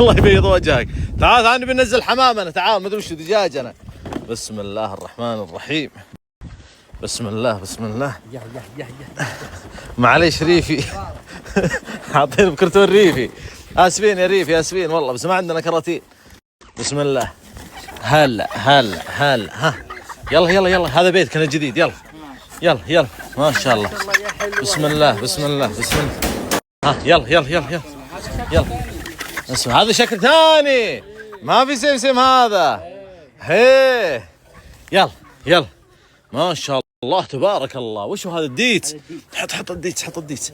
الله يبيض وجهك. تعال تعال نبي ننزل حمام انا. تعال ما ادري وش دجاج انا. بسم الله الرحمن الرحيم. بسم الله بسم الله. معليش ريفي. حاطين بكرتون ريفي. اسفين يا ريفي اسفين والله بس ما عندنا كراتين. بسم الله. هلا هلا هلا ها. يلا يلا يلا هذا بيتكنا الجديد. يلا يلا يلا ما شاء الله. بسم الله بسم الله بسم الله. ها يلا يلا يلا يلا يلا. اسمع هذا شكل ثاني ما في سمسم هذا. هيه يلا يلا ما شاء الله تبارك الله. وشو هذا الديت؟ حط الديت حط الديت.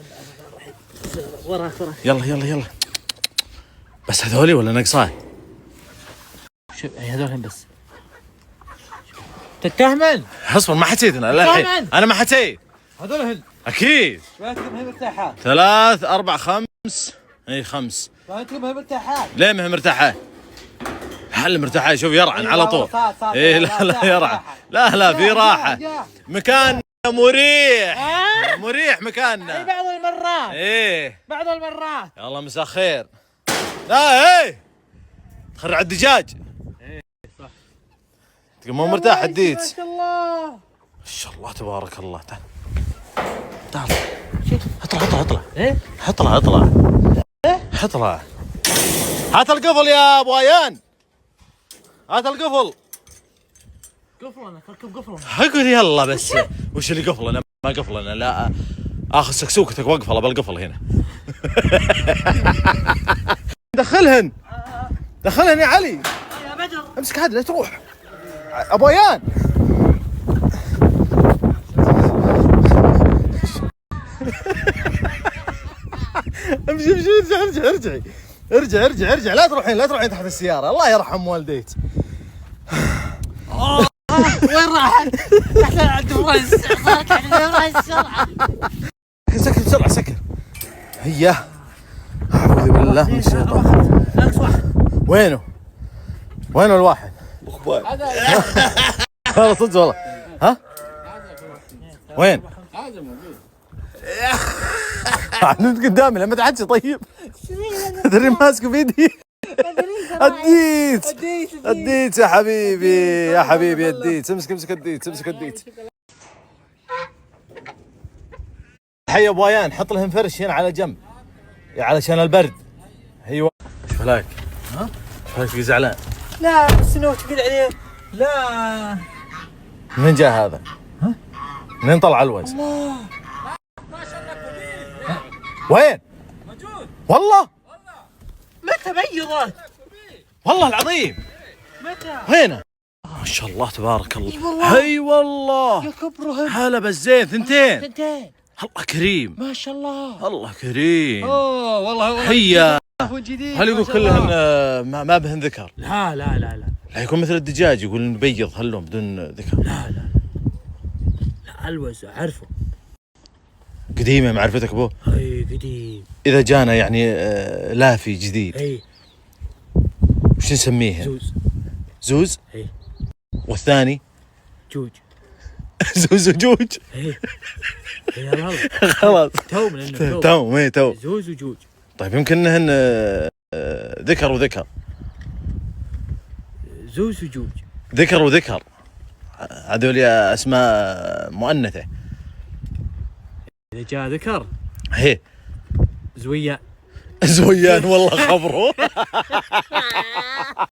وراك يلا يلا يلا. بس هذولي ولا نقصان؟ شوف هذولهم بس. تتهمن؟ اصبر ما حكيت انا للحين. انا ما حكيت. هذولهم اكيد. شويتكم هي مرتاحات. 3 4 5. اي 5. شويتكم هي مرتاحات. ليه ما هي مرتاحه؟ حل مرتاحه. شوف يرعن على طول. ايه لا لا يرعن. لا لا في راحه. مكان مريح. مريح مكاننا. بعض المرات. ايه بعض المرات. يلا مساء خير. لا ايه تخرع الدجاج. ايه صح. تقول مو مرتاح الديت. ما شاء الله. ما شاء الله تبارك الله. تعال تعال اطلع اطلع اطلع. ايه اطلع اطلع اطلع. هات القفل يا ابو ايان. هات القفل. قفلنا تركب قفلنا. اقول يلا بس. وش اللي قفلنا؟ ما قفلنا لا اخذ سكسوكتك واقفله بالقفل هنا. دخلهن دخلهن يا علي. يا بدر امسك هذا لا تروح. ابو ايان امشي امشي ارجع ارجع ارجع ارجع ارجع. لا تروحين لا تروحين تحت السيارة. الله يرحم والديك. وين راحت؟ تحت الدبريز. تحت الدبريز بسرعة. سكر بسرعة سكر. هيا أعوذ بالله من الشيطان. ناقص واحد. وينه؟ وينه الواحد؟ والله صدق والله. ها؟ وين؟ هذا موجود. عندك قدامي لما تحكي طيب. تدري ماسكه بيدي. الديت الديت يا حبيبي يا حبيبي الديت. امسك امسك الديت امسك الديت. حي ابو ايان حط لهم فرش هنا على جنب علشان البرد. ايوه ايش فلاك؟ ها؟ ايش فلاك زعلان؟ لا بس انه تقول عليه. لا منين جاء هذا؟ ها؟ منين طلع الوز؟ الله. وين؟ موجود. والله متى بيضت؟ والله العظيم. متى؟ وينه؟ ما شاء الله تبارك الله. اي والله. اي والله. يا كبرهم. هلا بالزين ثنتين. ثنتين. الله كريم. ما شاء الله. الله كريم. اوه والله هيا. هو جديد. هل يقول كلهن ما بهن ذكر؟ لا لا لا لا. لا يكون مثل الدجاج يقول نبيض هلهم بدون ذكر. لا لا لا الوز اعرفه. قديمه معرفتك ابوه. اي قديم. اذا جانا يعني لافي جديد اي وش نسميه؟ زوز. زوز؟ اي والثاني؟ جوج. زوز وجوج. اي يلا خلاص تو من انه تو اي تو. زوز وجوج. طيب يمكن انهن ذكر وذكر. زوز وجوج. ذكر وذكر هذول اسماء مؤنثه. اذا جاء ذكر هي زويان. زويان والله خبره.